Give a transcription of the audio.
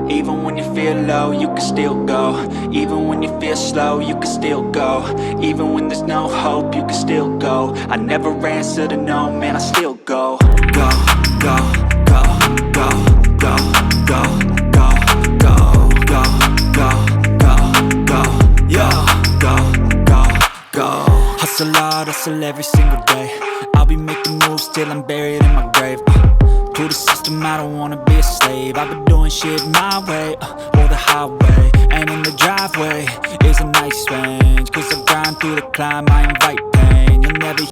Even when you feel low, you can still go. Even when you feel slow, you can still go. Even when there's no hope, you can still go. I never answer to no, man, I still go. Go, go, go, go, go, go, go, go, go, go, go, go, yo, go, go, go. Hustle hard, hustle every single day. I'll be making moves till I'm buried in my grave. To the system, I don't wanna be a slave. I've been doing shit my way, or the highway. And in the driveway is a nice range. Cause I grind through the climb, I invite pain. You'll never